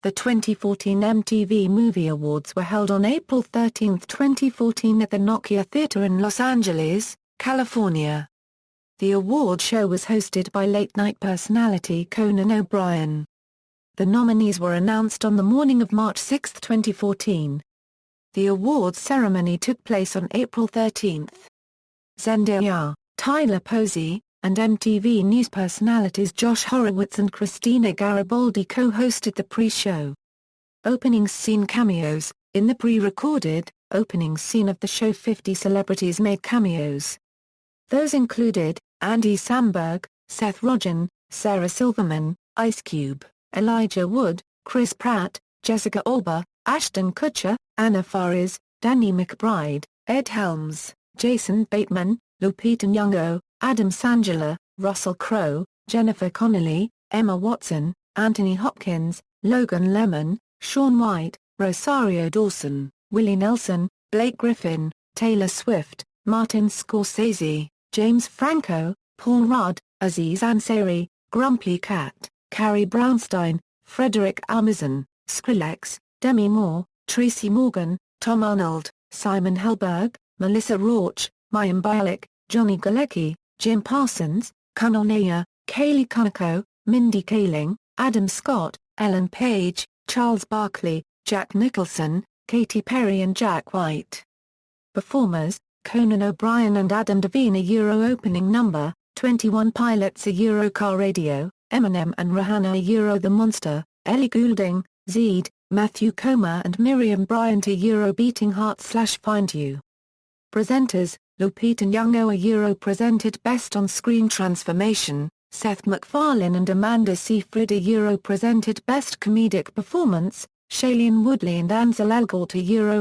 The 2014 MTV Movie Awards were held on April 13, 2014 at the Nokia Theatre in Los Angeles, California. The award show was hosted by late-night personality Conan O'Brien. The nominees were announced on the morning of March 6, 2014. The awards ceremony took place on April 13. Zendaya, Tyler Posey, and MTV News personalities Josh Horowitz and Christina Garibaldi co-hosted the pre-show. Opening scene cameos. In the pre-recorded, opening scene of the show 50 celebrities made cameos. Those included, Andy Samberg, Seth Rogen, Sarah Silverman, Ice Cube, Elijah Wood, Chris Pratt, Jessica Alba, Ashton Kutcher, Anna Faris, Danny McBride, Ed Helms, Jason Bateman, Lupita Nyong'o, Adam Sandler, Russell Crowe, Jennifer Connelly, Emma Watson, Anthony Hopkins, Logan Lerman, Shaun White, Rosario Dawson, Willie Nelson, Blake Griffin, Taylor Swift, Martin Scorsese, James Franco, Paul Rudd, Aziz Ansari, Grumpy Cat, Carrie Brownstein, Frederick Armisen, Skrillex, Demi Moore, Tracy Morgan, Tom Arnold, Simon Helberg, Melissa Rauch, Mayim Bialik, Johnny Galecki, Jim Parsons, Kunal Nair, Kaylee Cuoco, Mindy Kaling, Adam Scott, Ellen Page, Charles Barkley, Jack Nicholson, Katy Perry and Jack White. Performers, Conan O'Brien and Adam Devine opening number, 21 Pilots Car Radio, Eminem and Rihanna The Monster, Ellie Goulding, Zed, Matthew Comer and Miriam Bryant Beating Heart /Find You. Presenters, Lupita Nyong'o presented Best On-Screen Transformation, Seth MacFarlane and Amanda Seyfried presented Best Comedic Performance, Shailene Woodley and Ansel Elgort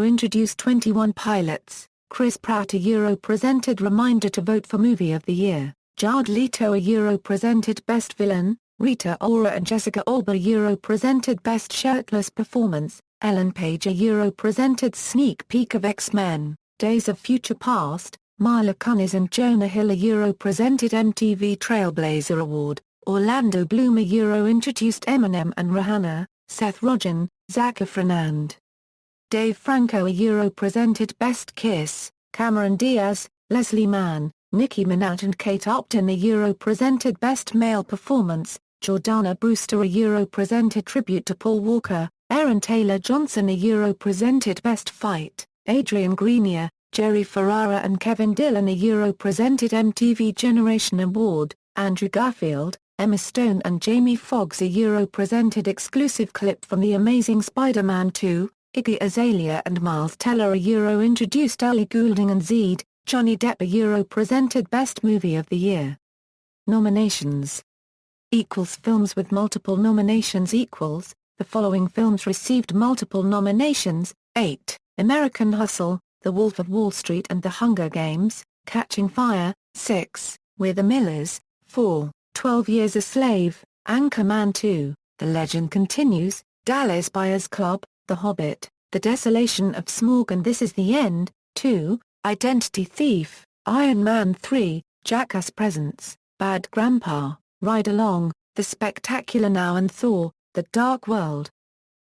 introduced 21 Pilots, Chris Pratt presented Reminder to Vote for Movie of the Year, Jared Leto presented Best Villain, Rita Ora and Jessica Alba presented Best Shirtless Performance, Ellen Page presented Sneak Peek of X-Men, Days of Future Past, Mila Kunis and Jonah Hill presented MTV Trailblazer Award, Orlando Bloom introduced Eminem and Rihanna, Seth Rogen, Zac Efron and Dave Franco presented Best Kiss, Cameron Diaz, Leslie Mann, Nicki Minaj and Kate Upton presented Best Male Performance, Jordana Brewster presented Tribute to Paul Walker, Aaron Taylor Johnson presented Best Fight, Adrian Grenier, Jerry Ferrara and Kevin Dillon presented MTV Generation Award, Andrew Garfield, Emma Stone and Jamie Foxx presented Exclusive Clip from The Amazing Spider-Man 2, Iggy Azalea and Miles Teller introduced Ellie Goulding and Zed, Johnny Depp presented Best Movie of the Year. Nominations. Films with multiple nominations. The following films received multiple nominations: 8, American Hustle, The Wolf of Wall Street and The Hunger Games, Catching Fire, 6, We're the Millers, 4, 12 Years a Slave, Anchorman 2, The Legend Continues, Dallas Buyers Club, The Hobbit, The Desolation of Smaug and This Is the End, 2, Identity Thief, Iron Man 3, Jackass Presents, Bad Grandpa, Ride Along, The Spectacular Now and Thor, The Dark World.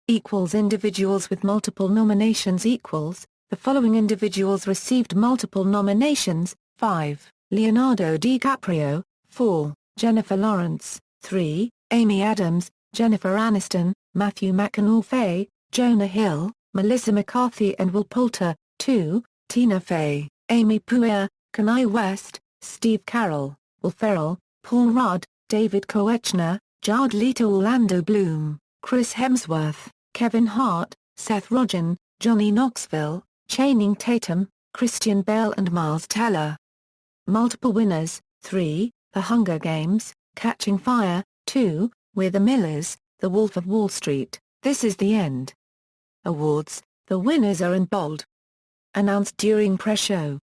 Individuals with multiple nominations. The following individuals received multiple nominations: 5, Leonardo DiCaprio, 4, Jennifer Lawrence, 3, Amy Adams, Jennifer Aniston, Matthew McConaughey, Jonah Hill, Melissa McCarthy and Will Poulter, 2, Tina Fey, Amy Poehler, Kanye West, Steve Carell, Will Ferrell, Paul Rudd, David Koechner, Jared Leto, Orlando Bloom, Chris Hemsworth, Kevin Hart, Seth Rogen, Johnny Knoxville, Channing Tatum, Christian Bale and Miles Teller. Multiple winners: 3, The Hunger Games, Catching Fire, 2, We're the Millers, The Wolf of Wall Street, This Is the End. Awards, the winners are in bold. Announced during pre-show.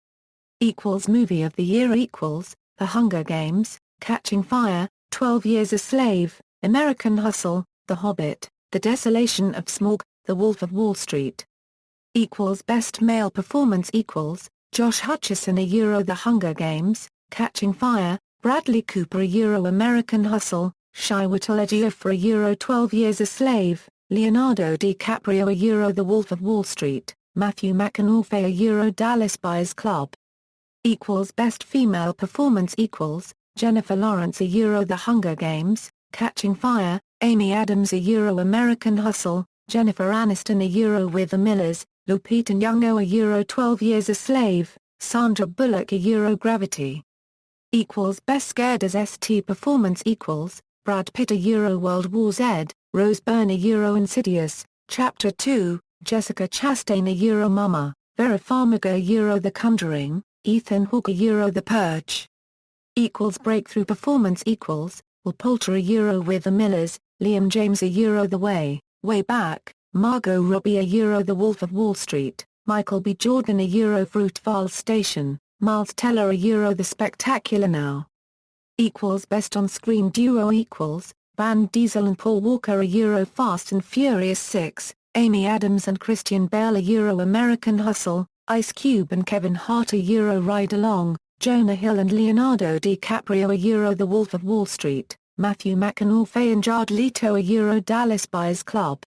Movie of the Year The Hunger Games, Catching Fire, 12 Years a Slave, American Hustle, The Hobbit, The Desolation of Smaug, The Wolf of Wall Street. Best Male Performance Josh Hutcherson The Hunger Games, Catching Fire, Bradley Cooper American Hustle, Chiwetel Ejiofor 12 Years a Slave, Leonardo DiCaprio a Euro The Wolf of Wall Street, Matthew McConaughey a Euro Dallas Buyers Club. Best Female Performance Jennifer Lawrence a Euro The Hunger Games, Catching Fire, Amy Adams a Euro American Hustle, Jennifer Aniston a Euro With the Millers, Lupita Nyong'o a Euro 12 Years a Slave, Sandra Bullock a Euro Gravity. Best Scared as ST Performance Brad Pitt a Euro World War Z, Rose Byrne a Euro Insidious, Chapter 2, Jessica Chastain a Euro Mama, Vera Farmiga a Euro The Conjuring, Ethan Hawke a Euro The Purge. Breakthrough Performance Will Poulter a Euro With the Millers, Liam James a Euro The Way Back, Margot Robbie a Euro The Wolf of Wall Street, Michael B. Jordan a Euro Fruitvale Station, Miles Teller a Euro The Spectacular Now. Best On-Screen Duo Van Diesel and Paul Walker a Euro Fast and Furious 6, Amy Adams and Christian Bale a Euro American Hustle, Ice Cube and Kevin Hart a Euro Ride Along, Jonah Hill and Leonardo DiCaprio a Euro The Wolf of Wall Street, Matthew McConaughey and Jared Leto a Euro Dallas Buyers Club.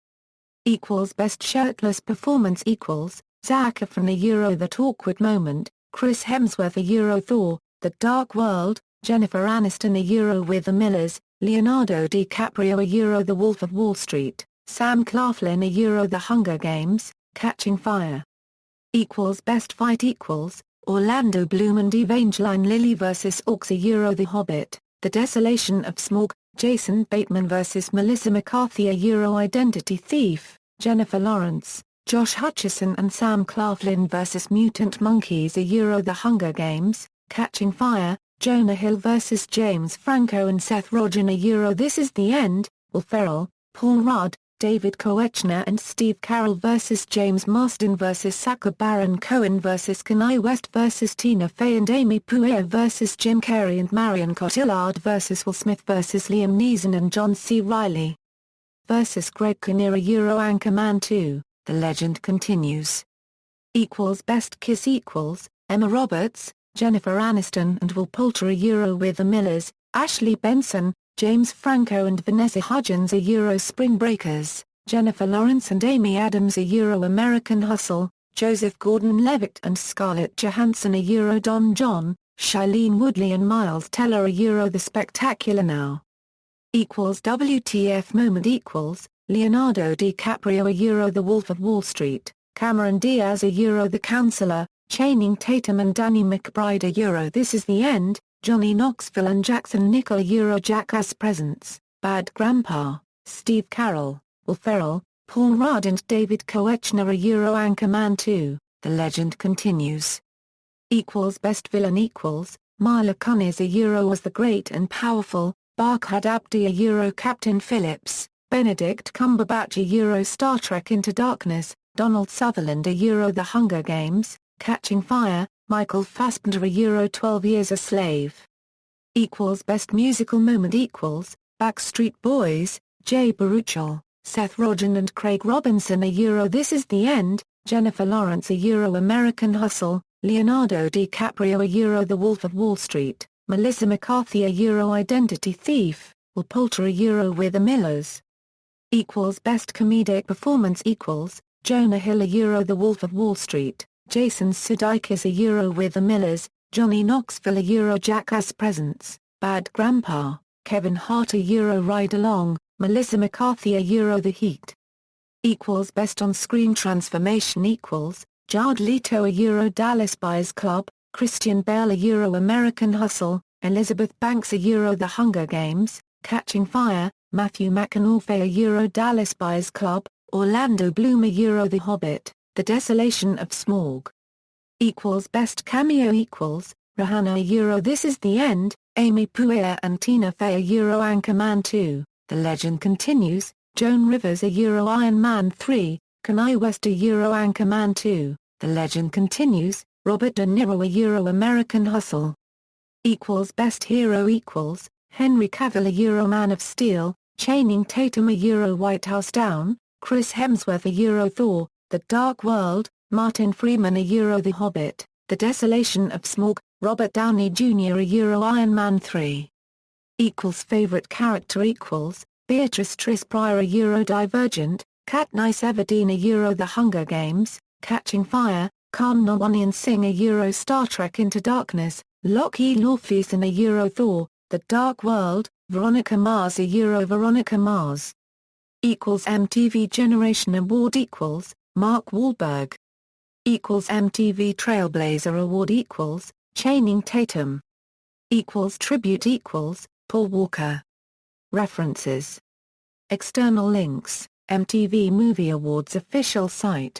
Best Shirtless Performance Zac Efron a Euro That Awkward Moment, Chris Hemsworth a Euro Thor, The Dark World, Jennifer Aniston a Euro With the Millers, Leonardo DiCaprio a Euro The Wolf of Wall Street, Sam Claflin a Euro The Hunger Games, Catching Fire. Best Fight Orlando Bloom and Evangeline Lilly vs Orcs a Euro The Hobbit, The Desolation of Smaug, Jason Bateman vs Melissa McCarthy a Euro Identity Thief, Jennifer Lawrence, Josh Hutcherson and Sam Claflin vs Mutant Monkeys a Euro The Hunger Games, Catching Fire, Jonah Hill vs James Franco and Seth Rogen a Euro This Is the End, Will Ferrell, Paul Rudd, David Koechner and Steve Carell vs James Marsden vs Sacha Baron Cohen vs Kanye West vs Tina Fey and Amy Poehler vs Jim Carrey and Marion Cotillard vs Will Smith vs Liam Neeson and John C. Reilly vs Greg Kinnear a Euro Anchorman 2, The Legend Continues. Best Kiss Emma Roberts, Jennifer Aniston and Will Poulter a Euro With the Millers, Ashley Benson, James Franco and Vanessa Hudgens a Euro Spring Breakers, Jennifer Lawrence and Amy Adams a Euro American Hustle, Joseph Gordon-Levitt and Scarlett Johansson a Euro Don John, Shailene Woodley and Miles Teller a Euro The Spectacular Now. WTF Moment Leonardo DiCaprio a Euro The Wolf of Wall Street, Cameron Diaz a Euro The Counselor, Channing Tatum and Danny McBride a Euro This Is the End, Johnny Knoxville and Jackson Nichol a Euro Jackass Presents, Bad Grandpa, Steve Carell, Will Ferrell, Paul Rudd and David Koechner a Euro Anchorman 2, The Legend Continues. Best Villain Mila Kunis a Euro as the Great and Powerful, Barkhad Abdi a Euro Captain Phillips, Benedict Cumberbatch a Euro Star Trek Into Darkness, Donald Sutherland a Euro The Hunger Games, Catching Fire, Michael Fassbender a Euro 12 Years a Slave. Best Musical Moment Backstreet Boys, Jay Baruchel, Seth Rogen and Craig Robinson a Euro This Is the End, Jennifer Lawrence a Euro American Hustle, Leonardo DiCaprio a Euro The Wolf of Wall Street, Melissa McCarthy a Euro Identity Thief, Will Poulter a Euro With the Millers. Best Comedic Performance Jonah Hill a Euro The Wolf of Wall Street, Jason Sudeikis a Euro With the Millers, Johnny Knoxville a Euro Jackass Presents, Bad Grandpa, Kevin Hart a Euro Ride Along, Melissa McCarthy a Euro The Heat. Best On-Screen Transformation Jared Leto a Euro Dallas Buyers Club, Christian Bale a Euro American Hustle, Elizabeth Banks a Euro The Hunger Games, Catching Fire, Matthew McConaughey a Euro Dallas Buyers Club, Orlando Bloom a Euro The Hobbit, The Desolation of Smaug. Best Cameo Rihanna a Euro This Is the End, Amy Poehler and Tina Fey a Euro Anchorman 2, The Legend Continues, Joan Rivers a Euro Iron Man 3, Kanye West a Euro Anchorman 2, The Legend Continues, Robert De Niro a Euro American Hustle. Best Hero Henry Cavill a Euro Man of Steel, Channing Tatum a Euro White House Down, Chris Hemsworth a Euro Thor, The Dark World, Martin Freeman a Euro The Hobbit, The Desolation of Smaug, Robert Downey Jr. a Euro Iron Man 3. Favorite character Beatrice Tris Pryor a Euro Divergent, Katniss Everdeen Euro The Hunger Games, Catching Fire, Khan Noonien Singh Euro Star Trek Into Darkness, Loki Lawfeason Euro Thor, The Dark World, Veronica Mars Euro Veronica Mars. MTV Generation Award Mark Wahlberg. MTV Trailblazer Award Channing Tatum. Tribute Paul Walker. References. External links, MTV Movie Awards official site.